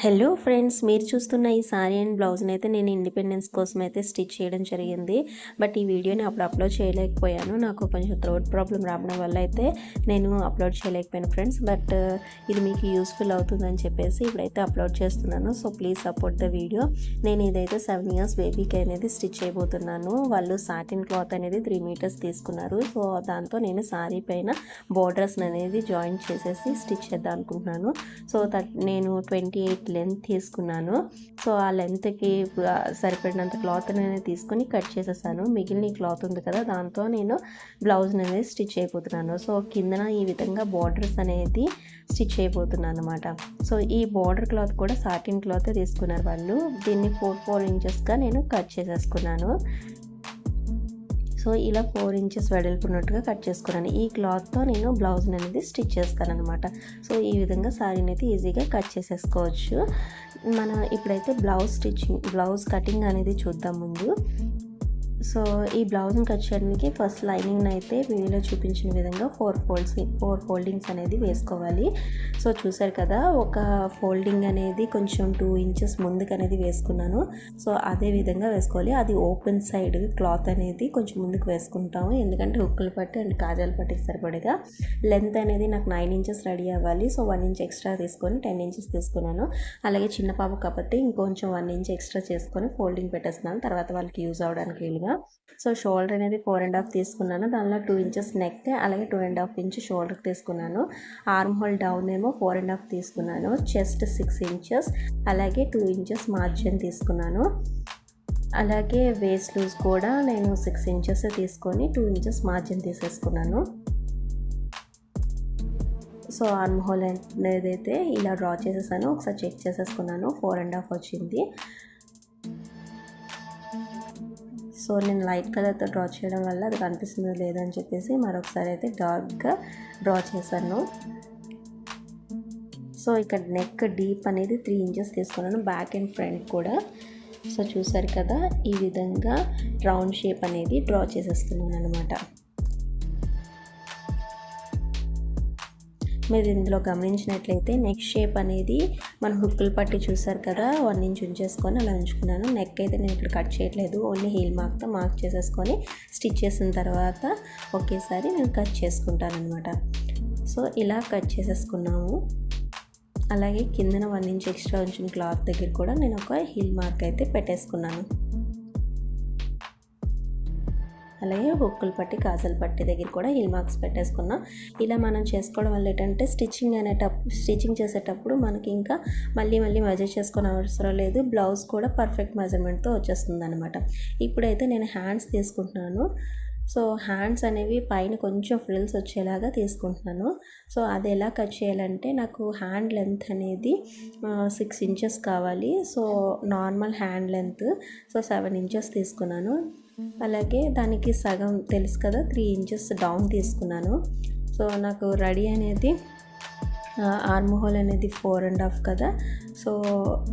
Hello friends, మీరు చూస్తున్న ఈ సారీ అండ్ బ్లౌజ్ని అయితే నేను ఇండిపెండెన్స్ కోసం అయితే స్టిచ్ చేయడం జరిగింది. బట్ ఈ వీడియోని అప్పుడు అప్లోడ్ చేయలేకపోయాను. నాకు కొంచెం థ్రోట్ ప్రాబ్లం రావడం వల్ల అయితే నేను అప్లోడ్ చేయలేకపోయాను ఫ్రెండ్స్. బట్ ఇది మీకు యూస్ఫుల్ అవుతుందని చెప్పేసి ఇప్పుడైతే అప్లోడ్ చేస్తున్నాను. So please support the video. నేను ఇదైతే 7 years బేబీకి అనేది స్టిచ్ చేయబోతున్నాను. వాళ్ళు సాటిన్ క్లాత్ అనేది 3 meters తీసుకున్నారు. సో దాంతో నేను సారీ పైన బోర్డర్స్ అనేది జాయిన్ చేసేసి స్టిచ్ చేద్దాం అనుకుంటున్నాను. సో నేను 28 లెంత్ తీసుకున్నాను. సో ఆ లెంత్కి సరిపడినంత క్లాత్ అనేది తీసుకొని కట్ చేసేసాను. మిగిలిన క్లాత్ ఉంది కదా, దాంతో నేను బ్లౌజ్ అనేది స్టిచ్ అయిపోతున్నాను. సో కిందన ఈ విధంగా బార్డర్స్ అనేది స్టిచ్ అయిపోతున్నాను అనమాట. సో ఈ బార్డర్ క్లాత్ కూడా సాటిన్ క్లాత్ తీసుకున్నారు వాళ్ళు. దీన్ని 4 inchesగా నేను కట్ చేసేసుకున్నాను. సో ఇలా 4 inches వెడల్పున్నట్టుగా కట్ చేసుకున్నాను. ఈ క్లాత్తో నేను బ్లౌజ్ అనేది స్టిచ్ చేస్తాను అనమాట. సో ఈ విధంగా సారీని అయితే ఈజీగా కట్ చేసేసుకోవచ్చు. మనం ఇప్పుడైతే బ్లౌజ్ కటింగ్ అనేది చూద్దాం ముందు. సో ఈ బ్లౌజ్ని కట్ చేయడానికి ఫస్ట్ లైనింగ్ అయితే వీడియోలో చూపించిన విధంగా 4 foldings అనేది వేసుకోవాలి. సో చూసారు కదా, ఒక ఫోల్డింగ్ అనేది కొంచెం 2 inches ముందుకు అనేది వేసుకున్నాను. సో అదే విధంగా వేసుకోవాలి. అది ఓపెన్ సైడ్ క్లాత్ అనేది కొంచెం ముందుకు వేసుకుంటాము, ఎందుకంటే హుక్కుల పట్టి అండ్ కాజాల పట్టికి సరిపడగా లెంత్ అనేది నాకు 9 inches రెడీ అవ్వాలి. సో 1 inch ఎక్స్ట్రా తీసుకొని 10 inches తీసుకున్నాను. అలాగే చిన్న పాప కాబట్టి ఇంకొంచెం 1 inch ఎక్స్ట్రా చేసుకొని ఫోల్డింగ్ పెట్టేస్తున్నాను, తర్వాత వాళ్ళకి యూజ్ అవడానికి వీలుగా. సో షోల్డర్ అనేది 4.5 తీసుకున్నాను. దానిలో 2 inches నెక్, అలాగే 2.5 inch షోల్డర్ తీసుకున్నాను. ఆర్మ్ హోల్ డౌన్ ఏమో 4.5 తీసుకున్నాను. చెస్ట్ 6 inches, అలాగే 2 inches మార్జిన్ తీసుకున్నాను. అలాగే వేస్ట్ లూజ్ కూడా నేను 6 inches తీసుకొని 2 inches మార్జిన్ తీసేసుకున్నాను. సో ఆర్మ్ హోల్ అనేది అయితే ఇలా డ్రా చేసేసాను. ఒకసారి చెక్ చేసేసుకున్నాను, 4.5 వచ్చింది. సో నేను లైట్ కలర్తో డ్రా చేయడం వల్ల అది కనిపిస్తుందో లేదని చెప్పేసి మరొకసారి అయితే డార్క్గా డ్రా చేశాను. సో ఇక్కడ నెక్ డీప్ అనేది 3 inches తీసుకున్నాను, బ్యాక్ అండ్ ఫ్రంట్ కూడా. సో చూసారు కదా, ఈ విధంగా రౌండ్ షేప్ అనేది డ్రా చేసేస్తున్నాను అనమాట. మీరు ఇందులో గమనించినట్లయితే నెక్ షేప్ అనేది మన హుక్కులు పట్టి చూసారు కదా, 1 inch ఉంచేసుకొని అలా ఉంచుకున్నాను. నెక్ అయితే నేను ఇక్కడ కట్ చేయట్లేదు, ఓన్లీ హీల్ మార్క్తో మార్క్ చేసేసుకొని స్టిచ్ చేసిన తర్వాత ఒకేసారి నేను కట్ చేసుకుంటాను అనమాట. సో ఇలా కట్ చేసేసుకున్నాము. అలాగే కిందన 1 inch ఎక్స్ట్రా ఉంచిన క్లాత్ దగ్గర కూడా నేను ఒక హీల్ మార్క్ అయితే పెట్టేసుకున్నాను. అలాగే హుక్కులు పట్టి కాజల్ పట్టి దగ్గర కూడా హీల్ మార్క్స్ పెట్టేసుకున్నాం. ఇలా మనం చేసుకోవడం వల్ల ఏంటంటే స్టిచ్చింగ్ చేసేటప్పుడు మనకి ఇంకా మళ్ళీ మెజర్ చేసుకునే అవసరం లేదు. బ్లౌజ్ కూడా పర్ఫెక్ట్ మెజర్మెంట్తో వచ్చేస్తుంది అనమాట. ఇప్పుడైతే నేను హ్యాండ్స్ తీసుకుంటున్నాను. సో హ్యాండ్స్ అనేవి పైన కొంచెం ఫ్రిల్స్ వచ్చేలాగా తీసుకుంటున్నాను. సో అది ఎలా కట్ చేయాలంటే, నాకు హ్యాండ్ లెంత్ అనేది 6 inches కావాలి. So normal hand length 7 inches తీసుకున్నాను. అలాగే దానికి సగం తెలుసు కదా, 3 inches డౌన్ తీసుకున్నాను. సో నాకు రెడీ అనేది ఆర్మ్ హోల్ అనేది 4.5 కదా, సో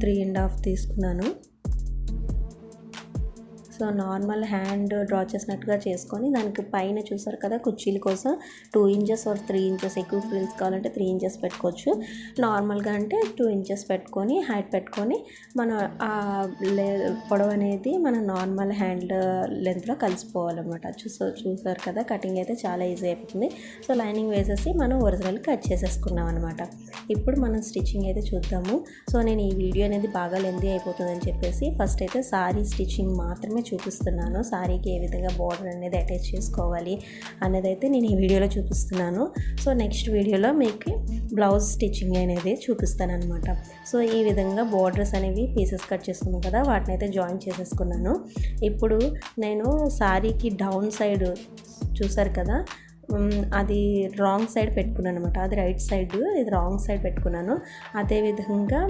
3.5 తీసుకున్నాను. సో నార్మల్ హ్యాండ్ డ్రా చేసినట్టుగా చేసుకొని దానికి పైన చూసారు కదా, కుర్చీల కోసం 2 inches or 3 inches ఎక్కువ ఫ్రిల్స్ కావాలంటే 3 inches పెట్టుకోవచ్చు. నార్మల్గా అంటే 2 inches పెట్టుకొని హైట్ పెట్టుకొని మన పొడవు అనేది మన నార్మల్ హ్యాండ్ లెంత్లో కలిసిపోవాలన్నమాట. చూసారు కదా, కటింగ్ అయితే చాలా ఈజీ అయిపోతుంది. సో లైనింగ్ వేసేసి మనం ఒరిజినల్ కట్ చేసేసుకున్నాం అనమాట. ఇప్పుడు మనం స్టిచ్చింగ్ అయితే చూద్దాము. సో నేను ఈ వీడియో అనేది బాగా లెంతీ అయిపోతుందని చెప్పేసి ఫస్ట్ అయితే సారీ స్టిచ్చింగ్ మాత్రమే చూపిస్తున్నాను. సారీకి ఏ విధంగా బార్డర్ అనేది అటాచ్ చేసుకోవాలి అనేది అయితే నేను ఈ వీడియోలో చూపిస్తున్నాను. సో నెక్స్ట్ వీడియోలో మీకు బ్లౌజ్ స్టిచ్చింగ్ అనేది చూపిస్తాను అనమాట. సో ఈ విధంగా బార్డర్స్ అనేవి పీసెస్ కట్ చేసుకున్నాను కదా, వాటిని అయితే జాయిన్ చేసేసుకున్నాను. ఇప్పుడు నేను సారీకి డౌన్ సైడ్ చూసారు కదా, అది రాంగ్ సైడ్ పెట్టుకున్నాను అనమాట. అది రైట్ సైడ్, ఇది రాంగ్ సైడ్ పెట్టుకున్నాను. అదేవిధంగా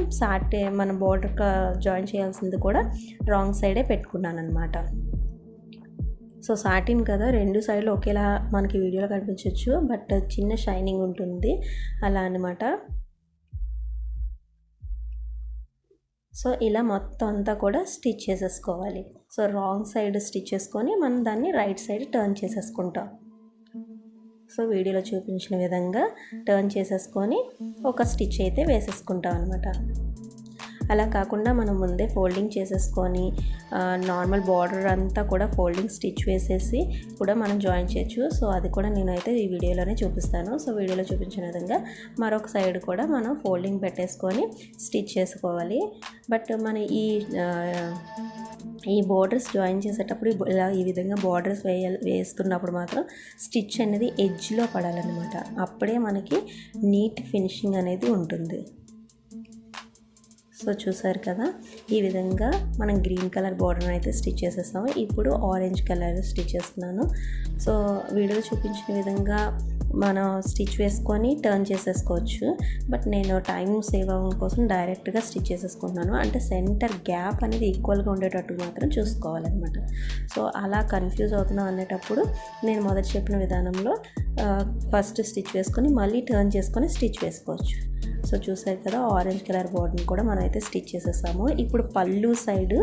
మన బోర్డర్ జాయిన్ చేయాల్సింది కూడా రాంగ్ సైడే పెట్టుకున్నాను అనమాట. సో సాటిన్ కదా, 2 సైడ్లు ఒకేలా మనకి వీడియోలో కనిపించవచ్చు, బట్ చిన్న షైనింగ్ ఉంటుంది అలా అనమాట. సో ఇలా మొత్తం అంతా కూడా స్టిచ్ చేసేసుకోవాలి. సో రాంగ్ సైడ్ స్టిచ్ చేసుకొని మనం దాన్ని రైట్ సైడ్ టర్న్ చేసేసుకుంటాం. సో వీడియోలో చూపించిన విధంగా టర్న్ చేసేసుకొని ఒక స్టిచ్ అయితే వేసేసుకుంటాం అనమాట. అలా కాకుండా మనం ముందే ఫోల్డింగ్ చేసేసుకొని నార్మల్ బార్డర్ అంతా కూడా ఫోల్డింగ్ స్టిచ్ వేసేసి కూడా మనం జాయిన్ చేయొచ్చు. సో అది కూడా నేనైతే ఈ వీడియోలోనే చూపిస్తాను. సో వీడియోలో చూపించిన విధంగా మరొక సైడ్ కూడా మనం ఫోల్డింగ్ పెట్టేసుకొని స్టిచ్ చేసుకోవాలి. బట్ మన ఈ బోర్డర్స్ జాయిన్ చేసేటప్పుడు ఇలా ఈ విధంగా బోర్డర్స్ వేస్తున్నప్పుడు మాత్రం స్టిచ్ అనేది ఎడ్జ్లో పడాలన్నమాట. అప్పుడే మనకి నీట్ ఫినిషింగ్ అనేది ఉంటుంది. సో చూసారు కదా, ఈ విధంగా మనం గ్రీన్ కలర్ బార్డర్ అయితే స్టిచ్ చేసేస్తాము. ఇప్పుడు ఆరెంజ్ కలర్ స్టిచ్ చేస్తున్నాను. సో వీడియో చూపించిన విధంగా మనం స్టిచ్ వేసుకొని టర్న్ చేసేసుకోవచ్చు. బట్ నేను టైం సేవ్ అవ్వడం కోసం డైరెక్ట్గా స్టిచ్ చేసేసుకుంటున్నాను. అంటే సెంటర్ గ్యాప్ అనేది ఈక్వల్గా ఉండేటట్టు మాత్రం చూసుకోవాలన్నమాట. సో అలా కన్ఫ్యూజ్ అవుతున్నాం అనేటప్పుడు నేను మొదట చెప్పిన విధానంలో ఫస్ట్ స్టిచ్ వేసుకొని మళ్ళీ టర్న్ చేసుకొని స్టిచ్ వేసుకోవచ్చు. సో చూసారు కదా, ఆరెంజ్ కలర్ బార్డర్ని కూడా మనం అయితే స్టిచ్ చేసేసాము. ఇప్పుడు పళ్ళు సైడ్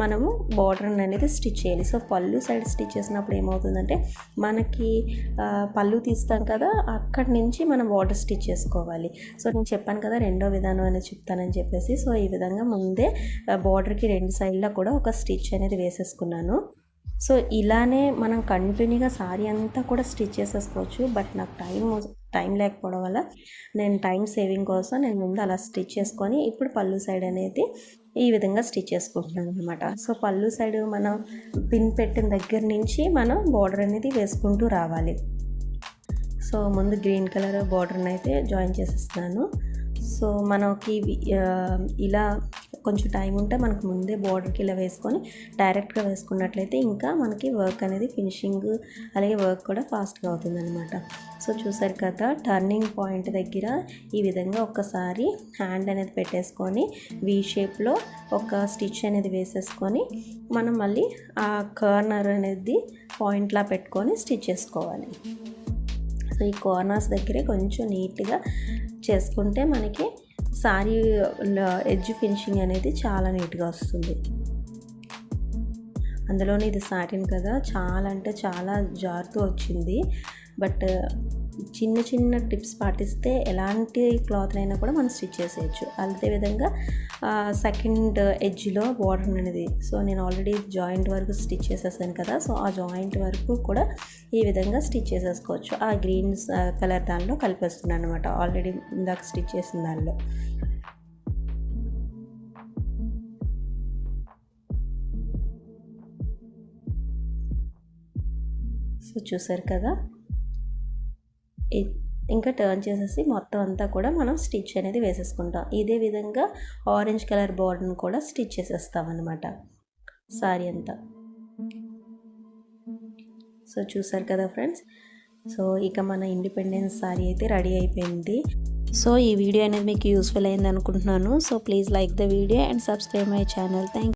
మనము బార్డర్ అనేది స్టిచ్ చేయాలి. సో పళ్ళు సైడ్ స్టిచ్ చేసినప్పుడు ఏమవుతుందంటే మనకి పళ్ళు తీస్తాం కదా, అక్కడి నుంచి మనం బార్డర్ స్టిచ్ చేసుకోవాలి. సో నేను చెప్పాను కదా రెండో విధానం అనేది చెప్తానని చెప్పేసి. సో ఈ విధంగా ముందే బార్డర్కి రెండు సైడ్లో కూడా ఒక స్టిచ్ అనేది వేసేసుకున్నాను. సో ఇలానే మనం కంటిన్యూగా సారీ అంతా కూడా స్టిచ్ చేసేసుకోవచ్చు. బట్ నాకు టైం లేకపోవడం వల్ల నేను టైం సేవింగ్ కోసం నేను ముందు అలా స్టిచ్ చేసుకొని ఇప్పుడు పళ్ళు సైడ్ అనేది ఈ విధంగా స్టిచ్ చేసుకుంటున్నాను అనమాట. సో పళ్ళు సైడ్ మనం పిన్ పెట్టిన దగ్గర నుంచి మనం బార్డర్ అనేది వేసుకుంటూ రావాలి. సో ముందు గ్రీన్ కలర్ బార్డర్ని అయితే జాయిన్ చేసేస్తున్నాను. సో మనకి ఇలా కొంచెం టైం ఉంటే మనకు ముందే బార్డర్కి ఇలా వేసుకొని డైరెక్ట్గా వేసుకున్నట్లయితే ఇంకా మనకి వర్క్ అనేది ఫినిషింగ్ అలాగే వర్క్ కూడా ఫాస్ట్గా అవుతుంది అనమాట. సో చూసారు కదా, టర్నింగ్ పాయింట్ దగ్గర ఈ విధంగా ఒక్కసారి హ్యాండ్ అనేది పెట్టేసుకొని వీ షేప్లో ఒక స్టిచ్ అనేది వేసేసుకొని మనం మళ్ళీ ఆ కార్నర్ అనేది పాయింట్లా పెట్టుకొని స్టిచ్ చేసుకోవాలి. సో ఈ కార్నర్స్ దగ్గరే కొంచెం నీట్గా చేసుకుంటే మనకి సారీ ఎడ్జ్ ఫినిషింగ్ అనేది చాలా నీట్గా వస్తుంది. అందులోనే ఇది సాటిన్ కదా, చాలా అంటే చాలా జారుతూ వచ్చింది. బట్ చిన్న చిన్న టిప్స్ పాటిస్తే ఎలాంటి క్లాత్ అయినా కూడా మనం స్టిచ్ చేసేయచ్చు. అదేవిధంగా సెకండ్ ఎడ్జ్లో బార్డర్ అనేది సో నేను ఆల్రెడీ జాయింట్ వరకు స్టిచ్ చేసేసాను కదా, సో ఆ జాయింట్ వరకు కూడా ఈ విధంగా స్టిచ్ చేసేసుకోవచ్చు. ఆ గ్రీన్ కలర్ దానిలో కలిపేస్తున్నాను అనమాట, ఆల్రెడీ ఇందాక స్టిచ్ చేసిన దానిలో. సో చూసారు కదా, ఇంకా టర్న్ చేసేసి మొత్తం అంతా కూడా మనం స్టిచ్ అనేది వేసేసుకుంటాం. ఇదే విధంగా ఆరెంజ్ కలర్ బార్డర్ని కూడా స్టిచ్ చేసేస్తాం అన్నమాట సారీ అంతా. సో చూసారు కదా ఫ్రెండ్స్, సో ఇక మన ఇండిపెండెన్స్ సారీ అయితే రెడీ అయిపోయింది. సో ఈ వీడియో అనేది మీకు యూస్ఫుల్ అయింది అనుకుంటున్నాను. So please like the video and subscribe my channel. Thank